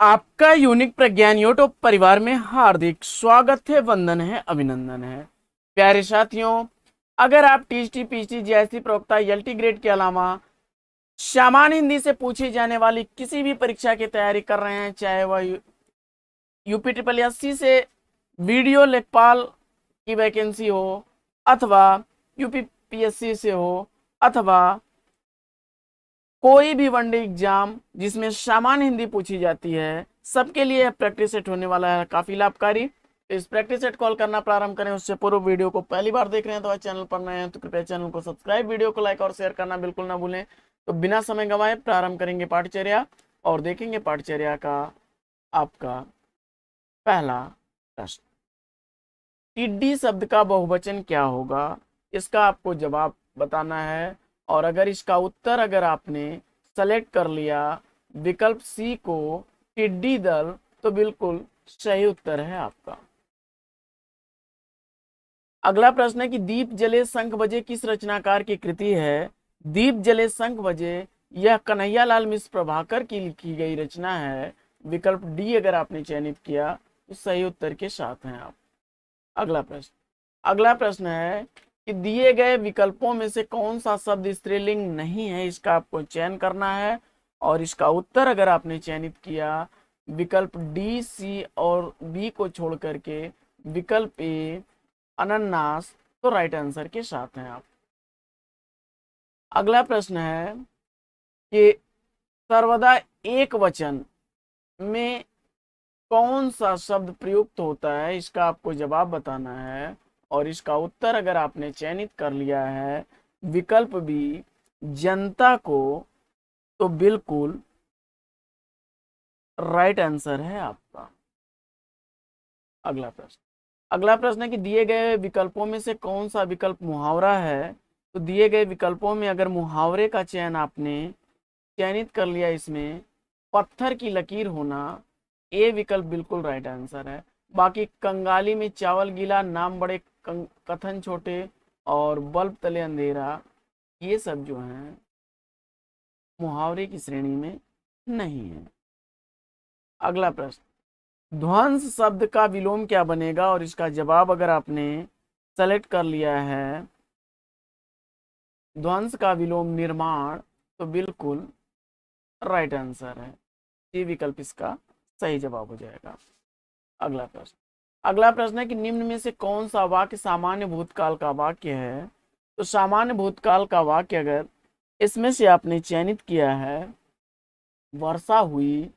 आपका यूनिक प्रज्ञान यूट्यूब परिवार में हार्दिक स्वागत है, वंदन है, अभिनंदन है। प्यारे साथियों, अगर आप टीएसटी पीएचडी जैसी प्रोक्ता एलटी ग्रेड के अलावा सामान्य हिंदी से पूछी जाने वाली किसी भी परीक्षा की तैयारी कर रहे हैं, चाहे वह यूपी ट्रिपल एससी से वीडियो लेखपाल की वैकेंसी हो, अथवा यूपी पीएससी से हो, अथवा कोई भी वनडे एग्जाम जिसमें सामान्य हिंदी पूछी जाती है, सबके लिए प्रैक्टिस सेट होने वाला है, काफी लाभकारी। तो इस प्रैक्टिस सेट कॉल करना प्रारंभ करें उससे पूर्व वीडियो को पहली बार देख रहे हैं तो चैनल पर नए हैं तो कृपया चैनल को सब्सक्राइब, वीडियो को लाइक और शेयर करना बिल्कुल ना भूलें। तो बिना समय गंवाए प्रारंभ करेंगे पाठचर्या और देखेंगे पाठचर्या का आपका पहला प्रश्न। टिड्डी शब्द का बहुवचन क्या होगा, इसका आपको जवाब बताना है। और अगर इसका उत्तर अगर आपने सेलेक्ट कर लिया विकल्प सी को, टिड्डी दल, तो बिल्कुल सही उत्तर है आपका। अगला प्रश्न है कि दीप जले शंख बजे किस रचनाकार की कृति है। दीप जले शंख बजे यह कन्हैया लाल मिश्र प्रभाकर की लिखी गई रचना है। विकल्प डी अगर आपने चयनित किया तो सही उत्तर के साथ हैं आप। अगला प्रश्न है कि दिए गए विकल्पों में से कौन सा शब्द स्त्रीलिंग नहीं है, इसका आपको चयन करना है। और इसका उत्तर अगर आपने चयनित किया विकल्प डी, सी और बी को छोड़ करके विकल्प ए अनन्नास, तो राइट आंसर के साथ हैं आप। अगला प्रश्न है कि सर्वदा एक वचन में कौन सा शब्द प्रयुक्त होता है, इसका आपको जवाब बताना है। और इसका उत्तर अगर आपने चयनित कर लिया है विकल्प बी जनता को, तो बिल्कुल राइट आंसर है आपका। अगला प्रश्न है कि दिए गए विकल्पों में से कौन सा विकल्प मुहावरा है। तो दिए गए विकल्पों में अगर मुहावरे का चयन आपने चयनित कर लिया, इसमें पत्थर की लकीर होना, ए विकल्प बिल्कुल राइट आंसर है। बाकी कंगाली में चावल गीला, नाम बड़े कथन छोटे और बल्ब तले अंधेरा, ये सब जो हैं मुहावरे की श्रेणी में नहीं है। अगला प्रश्न, ध्वंस शब्द का विलोम क्या बनेगा। और इसका जवाब अगर आपने सेलेक्ट कर लिया है ध्वंस का विलोम निर्माण, तो बिल्कुल राइट आंसर है। ये विकल्प इसका सही जवाब हो जाएगा। अगला प्रश्न है कि निम्न में से कौन सा वाक्य सामान्य भूतकाल का वाक्य है। तो सामान्य भूतकाल का वाक्य अगर इसमें से आपने चयनित किया है वर्षा हुई,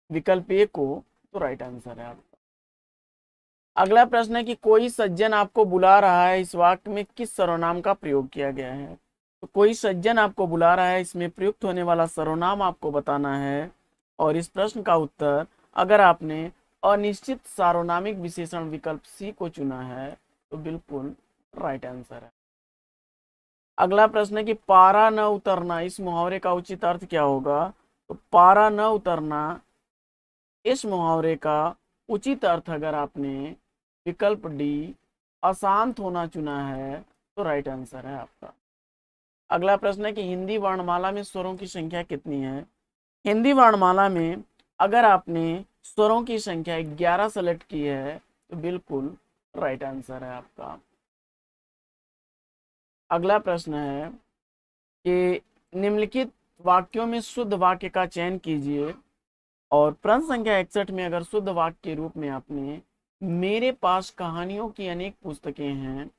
विकल्प ए को, तो राइट आंसर है आपका। अगला प्रश्न है कि कोई सज्जन आपको बुला रहा है, इस वाक्य में किस सर्वनाम का प्रयोग किया गया है। तो कोई सज्जन आपको बुला रहा है, इसमें प्रयुक्त होने वाला सर्वनाम आपको बताना है। और इस प्रश्न का उत्तर अगर आपने अनिश्चित सार्वनामिक विशेषण विकल्प सी को चुना है तो बिल्कुल राइट आंसर है। अगला प्रश्न है कि पारा न उतरना, इस मुहावरे का उचित अर्थ क्या होगा। तो पारा न उतरना, इस मुहावरे का उचित अर्थ अगर आपने विकल्प डी अशांत होना चुना है तो राइट आंसर है आपका। अगला प्रश्न है कि हिंदी वर्णमाला में स्वरों की संख्या कितनी है। हिंदी वर्णमाला में अगर आपने स्वरों की संख्या 11 सेलेक्ट की है तो बिल्कुल राइट आंसर है आपका। अगला प्रश्न है कि निम्नलिखित वाक्यों में शुद्ध वाक्य का चयन कीजिए। और प्रश्न संख्या 61 में अगर शुद्ध वाक्य के रूप में आपने मेरे पास कहानियों की अनेक पुस्तकें हैं,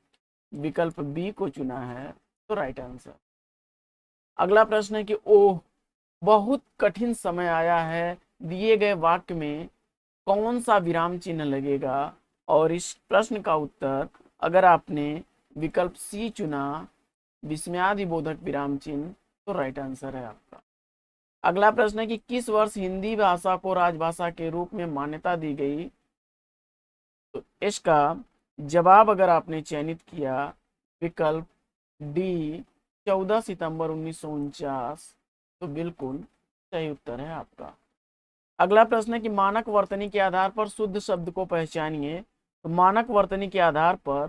विकल्प बी को चुना है, तो राइट आंसर। अगला प्रश्न है कि ओह बहुत कठिन समय आया है, दिए गए वाक्य में कौन सा विराम चिन्ह लगेगा। और इस प्रश्न का उत्तर अगर आपने विकल्प सी चुना विस्मयादिबोधक विराम चिन्ह, तो राइट आंसर है आपका। अगला प्रश्न है कि किस वर्ष हिंदी भाषा को राजभाषा के रूप में मान्यता दी गई। तो इसका जवाब अगर आपने चयनित किया विकल्प डी 14 सितंबर 1949, तो बिल्कुल सही उत्तर है आपका। अगला प्रश्न है कि मानक वर्तनी के आधार पर शुद्ध शब्द को पहचानिए। तो मानक वर्तनी के आधार पर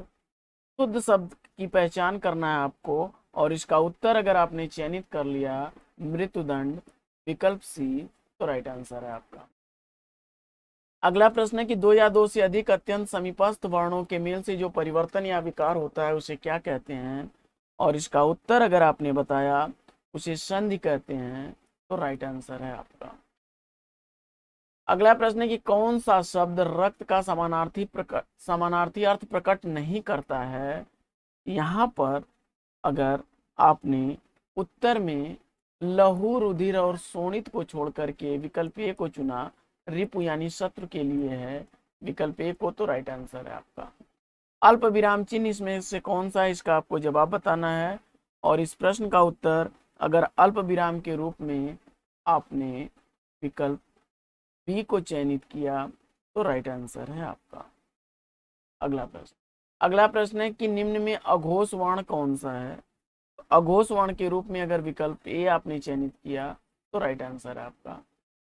शुद्ध शब्द की पहचान करना है आपको। और इसका उत्तर अगर आपने चयनित कर लिया मृत्युदंड, विकल्प सी, तो राइट आंसर है आपका। अगला प्रश्न है कि दो या दो से अधिक अत्यंत समीपस्थ वर्णों के मेल से जो परिवर्तन या विकार होता है उसे क्या कहते हैं? और इसका उत्तर अगर आपने बताया उसे संधि कहते हैं, तो राइट आंसर है आपका। अगला प्रश्न है कि कौन सा शब्द रक्त का समानार्थी अर्थ प्रकट नहीं करता है? यहाँ पर अगर आपने उत्तर में लहू, रुधिर और शोणित को छोड़ करके विकल्प ए को चुना, रिपु यानी शत्रु के लिए है विकल्प ए को, तो राइट आंसर है आपका। अल्प विराम चिन्ह इसमें से कौन सा है? इसका आपको जवाब बताना है। और इस प्रश्न का उत्तर अगर अल्प विराम के रूप में आपने विकल्प बी को चयनित किया तो राइट आंसर है आपका। अगला प्रश्न है कि निम्न में अघोष वर्ण कौन सा है? अघोष वर्ण के रूप में अगर विकल्प ए आपने चयनित किया तो राइट आंसर है आपका।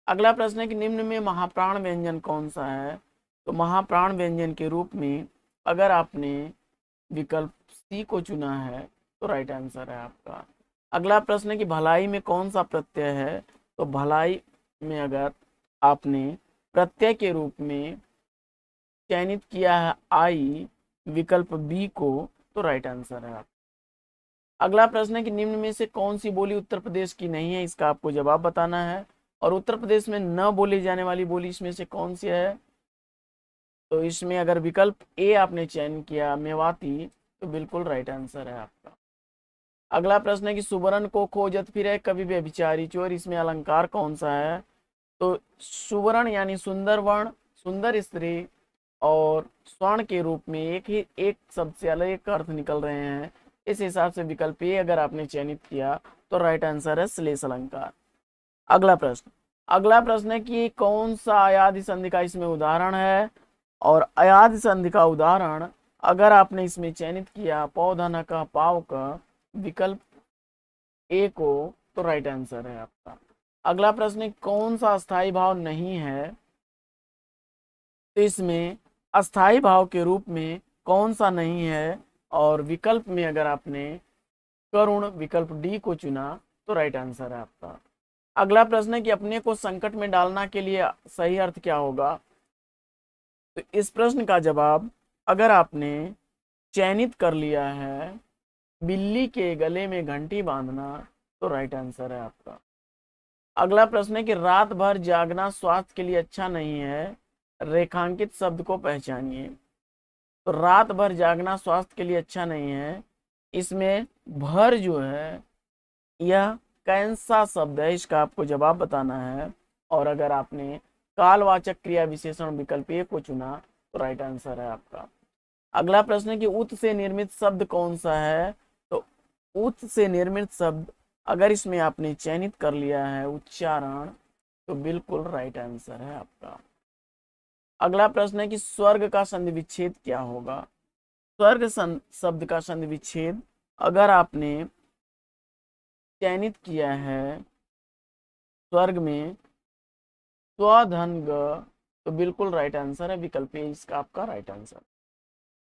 अगला प्रश्न है कि निम्न में महाप्राण व्यंजन कौन सा है? तो महाप्राण व्यंजन के रूप में अगर आपने विकल्प सी को चुना है तो राइट आंसर है आपका। अगला प्रश्न है कि भलाई में कौन सा प्रत्यय है? तो भलाई में अगर आपने प्रत्यय के रूप में चयनित किया है आई विकल्प बी को, तो राइट आंसर है आपका। अगला प्रश्न है कि निम्न में से कौन सी बोली उत्तर प्रदेश की नहीं है? इसका आपको जवाब बताना है। और उत्तर प्रदेश में न बोली जाने वाली बोली इसमें से कौन सी है? तो इसमें अगर विकल्प ए आपने चयन किया मेवाती, तो बिल्कुल राइट आंसर है आपका। अगला प्रश्न है कि सुवर्ण को खोजत फिरे कवि व्यभिचारी चोर, इसमें अलंकार कौन सा है? तो सुवर्ण यानी सुंदर वर्ण, सुंदर स्त्री और स्वर्ण के रूप में एक शब्द से अलग एक अर्थ निकल रहे हैं। इस हिसाब से विकल्प ए अगर आपने चयनित किया तो राइट आंसर है श्लेष अलंकार। अगला प्रश्न है कि कौन सा अयादि संधि का इसमें उदाहरण है? और अयादि संधि का उदाहरण अगर आपने इसमें चयनित किया पौधन का पाव का विकल्प ए को, तो राइट आंसर है आपका। अगला प्रश्न है कौन सा अस्थाई भाव नहीं है? तो इसमें अस्थाई भाव के रूप में कौन सा नहीं है? और विकल्प में अगर आपने करुण विकल्प डी को चुना तो राइट आंसर है आपका। अगला प्रश्न है कि अपने को संकट में डालना के लिए सही अर्थ क्या होगा? तो इस प्रश्न का जवाब अगर आपने चयनित कर लिया है बिल्ली के गले में घंटी बांधना, तो राइट आंसर है आपका। अगला प्रश्न है कि रात भर जागना स्वास्थ्य के लिए अच्छा नहीं है, रेखांकित शब्द को पहचानिए। तो रात भर जागना स्वास्थ्य के लिए अच्छा नहीं है, इसमें भर जो है यह कैंसा शब्द है, इसका आपको जवाब बताना है। और अगर आपने कालवाचक क्रिया विशेषण विकल्प ए को चुना तो राइट आंसर है आपका। अगला प्रश्न है कि उत से निर्मित शब्द कौन सा है? तो उत से निर्मित शब्द अगर इसमें आपने चयनित कर लिया है उच्चारण, तो बिल्कुल राइट आंसर है आपका। अगला प्रश्न है कि स्वर्ग का संधि विच्छेद क्या होगा? स्वर्ग शब्द का संधि विच्छेद अगर आपने चयनित किया है स्वर्ग में स्वधन ग, तो बिल्कुल राइट आंसर है विकल्प ए, इसका आपका राइट आंसर।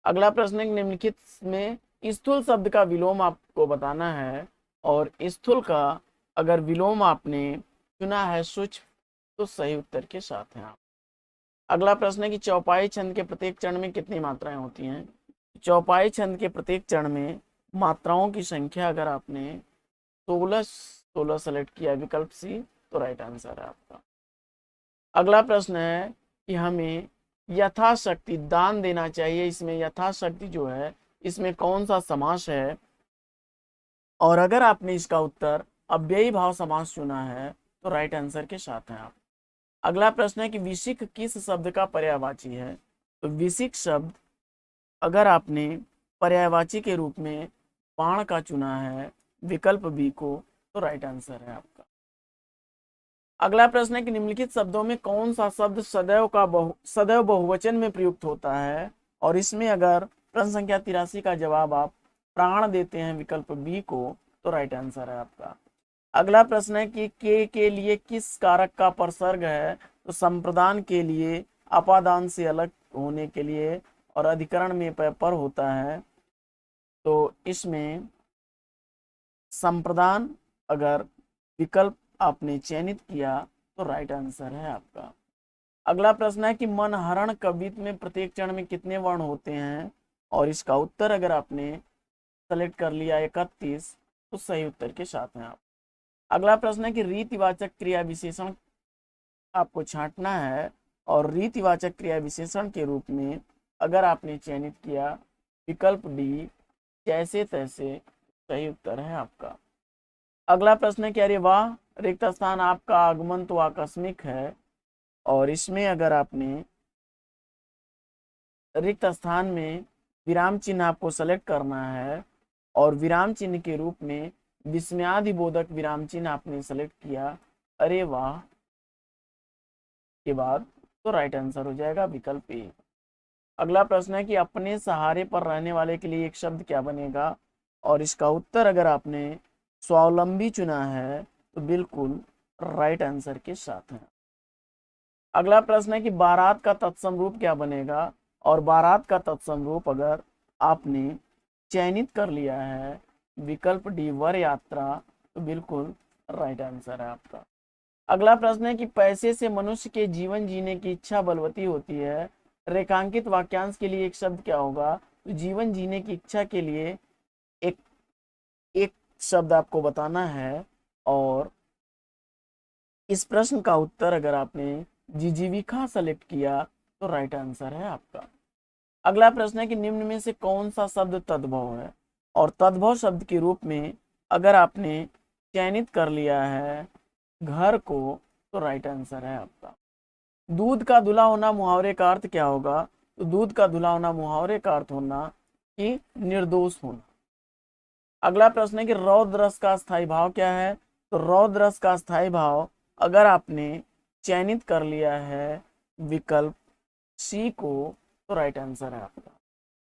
अगला प्रश्न है निम्नलिखित में स्थूल शब्द का विलोम आपको बताना है। और स्थूल का अगर विलोम आपने चुना है सूक्ष्म, तो सही उत्तर के साथ हैं आप। अगला प्रश्न है कि चौपाई छंद के प्रत्येक चरण में कितनी मात्राएं होती हैं? चौपाई छंद के प्रत्येक चरण में मात्राओं की संख्या अगर आपने 16 सेलेक्ट किया विकल्प सी, तो राइट आंसर है आपका। अगला प्रश्न है कि हमें यथाशक्ति दान देना चाहिए, इसमें यथाशक्ति जो है इसमें कौन सा समास है? और अगर आपने इसका उत्तर अव्ययी भाव समास चुना है तो राइट आंसर के साथ हैं आप। अगला प्रश्न है कि विशिख किस शब्द का पर्यायवाची है? तो विशिख शब्द अगर आपने पर्यायवाची के रूप में बाण का चुना है विकल्प बी को, तो राइट आंसर है आपका। अगला प्रश्न है कि निम्नलिखित शब्दों में कौन सा शब्द सदैव बहुवचन में प्रयुक्त होता है? और इसमें अगर प्रश्न संख्या 83 का जवाब आप प्राण देते हैं विकल्प बी को, तो राइट आंसर है आपका। अगला प्रश्न है कि के लिए किस कारक का प्रसर्ग है? तो संप्रदान के लिए अपादान से अलग होने के लिए और अधिकरण में पर होता है, तो इसमें संप्रदान अगर विकल्प आपने चयनित किया तो राइट आंसर है आपका। अगला प्रश्न है कि मनहरण कवित्व में प्रत्येक चरण में कितने वर्ण होते हैं, और इसका उत्तर अगर आपने सेलेक्ट कर लिया 31 तो सही उत्तर के साथ हैं आप। अगला प्रश्न है कि रीतिवाचक क्रिया विशेषण आपको छांटना है, और रीतिवाचक क्रिया विशेषण के रूप में अगर आपने चयनित किया विकल्प डी जैसे तैसे, सही उत्तर है आपका। अगला प्रश्न है कि अरे वाह, रिक्त स्थान आपका आगमन तो आकस्मिक है, और इसमें अगर आपने रिक्त स्थान में विराम चिन्ह आपको सेलेक्ट करना है, और विराम चिन्ह के रूप में विस्मयादिबोधक विराम चिन्ह आपने सेलेक्ट किया अरे वाह के बाद, तो राइट आंसर हो जाएगा विकल्प ए। अगला प्रश्न है कि अपने सहारे पर रहने वाले के लिए एक शब्द क्या बनेगा, और इसका उत्तर अगर आपने स्वावलंबी चुना है तो बिल्कुल राइट आंसर के साथ है। अगला प्रश्न है कि बारात का तत्सम रूप क्या बनेगा, और बारात का तत्सम रूप अगर आपने चयनित कर लिया है विकल्प डी वर यात्रा, तो बिल्कुल राइट आंसर है आपका। अगला प्रश्न है कि पैसे से मनुष्य के जीवन जीने की इच्छा बलवती होती है, रेखांकित वाक्यांश के लिए एक शब्द क्या होगा, तो जीवन जीने की इच्छा के लिए एक एक शब्द आपको बताना है, और इस प्रश्न का उत्तर अगर आपने जिजीविका सेलेक्ट किया तो राइट आंसर है आपका। अगला प्रश्न है कि निम्न में से कौन सा शब्द तद्भव है, और तद्भव शब्द के रूप में अगर आपने चयनित कर लिया है घर को, तो राइट आंसर है आपका। दूध का धुला होना मुहावरे का अर्थ क्या होगा, तो दूध का धुला होना मुहावरे का अर्थ होना कि निर्दोष होना। अगला प्रश्न है कि रौद्र रस का स्थायी भाव क्या है, तो रौद्र रस का स्थायी भाव अगर आपने चयनित कर लिया है विकल्प सी को, तो राइट आंसर है आपका।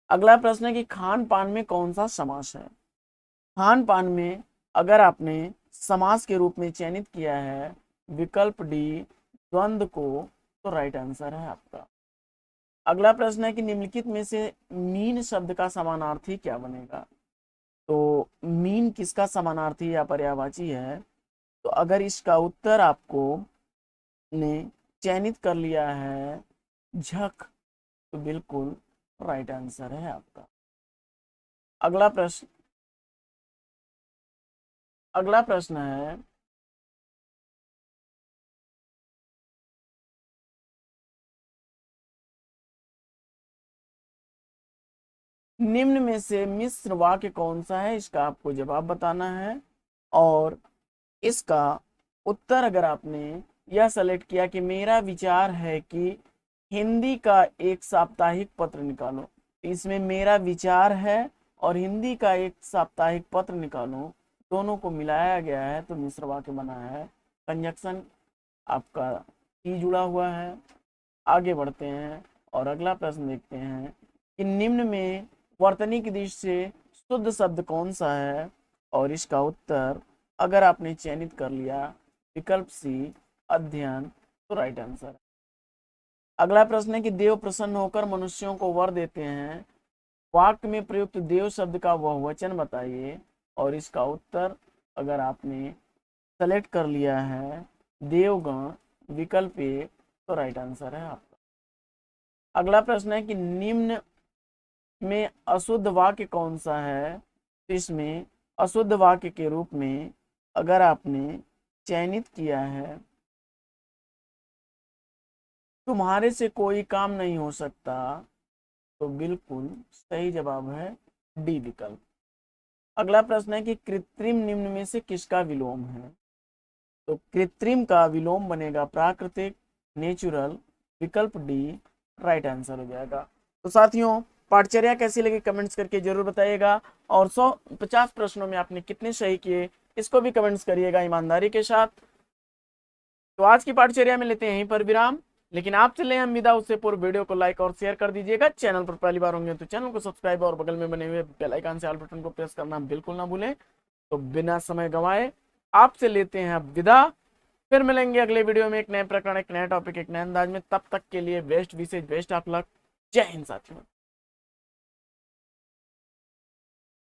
अगला प्रश्न है कि खान पान में कौन सा समास है, खान पान में अगर आपने समास के रूप में चयनित किया है विकल्प डी द्वंद्व को, तो राइट आंसर है आपका। अगला प्रश्न है कि निम्नलिखित में से मीन शब्द का समानार्थी क्या बनेगा, तो मीन किसका समानार्थी या पर्यायवाची है, तो अगर इसका उत्तर आपको ने चयनित कर लिया है झक, तो बिल्कुल राइट आंसर है आपका। अगला प्रश्न है निम्न में से मिश्र वाक्य कौन सा है, इसका आपको जवाब बताना है, और इसका उत्तर अगर आपने यह सेलेक्ट किया कि मेरा विचार है कि हिंदी का एक साप्ताहिक पत्र निकालो, इसमें मेरा विचार है और हिंदी का एक साप्ताहिक पत्र निकालो, दोनों को मिलाया गया है तो मिश्र वाक्य बना है। कंजक्शन आपका ही जुड़ा हुआ है। आगे बढ़ते हैं और अगला प्रश्न देखते हैं कि निम्न में वर्तनी की दृष्टि से शुद्ध शब्द कौन सा है, और इसका उत्तर अगर आपने चयनित कर लिया विकल्प सी अध्ययन, तो राइट आंसर। अगला प्रश्न है कि देव प्रसन्न होकर मनुष्यों को वर देते हैं, वाक्य में प्रयुक्त देव शब्द का वह वचन बताइए, और इसका उत्तर अगर आपने सेलेक्ट कर लिया है देवगण विकल्प ए, तो राइट आंसर है आपका। अगला प्रश्न है कि निम्न में अशुद्ध वाक्य कौन सा है, तो इसमें अशुद्ध वाक्य के रूप में अगर आपने चयनित किया है तुम्हारे से कोई काम नहीं हो सकता, तो बिल्कुल सही जवाब है डी विकल्प। अगला प्रश्न है कि कृत्रिम निम्न में से किसका विलोम है, तो कृत्रिम का विलोम बनेगा प्राकृतिक नेचुरल, विकल्प डी राइट आंसर हो जाएगा। तो साथियों पाठचर्या कैसी लगी कमेंट्स करके जरूर बताइएगा, और 150 प्रश्नों में आपने कितने सही किए इसको भी कमेंट्स करिएगा ईमानदारी के साथ। तो आज की पाठचर्या में लेते हैं यहीं पर विराम, लेकिन आप चले हम विदा उससे पूर्व वीडियो को लाइक और शेयर कर दीजिएगा। चैनल पर पहली बार होंगे तो चैनल को सब्सक्राइब और बगल में बने हुए बेल आइकन से ऑल बटन को प्रेस करना बिल्कुल ना भूलें। तो बिना समय गंवाए आपसे लेते हैं अब विदा, फिर मिलेंगे अगले वीडियो में एक नए प्रकरण, एक नए टॉपिक, एक नए अंदाज में। तब तक के लिए बेस्ट विशेष बेस्ट ऑफ लक। जय हिंद साथियों।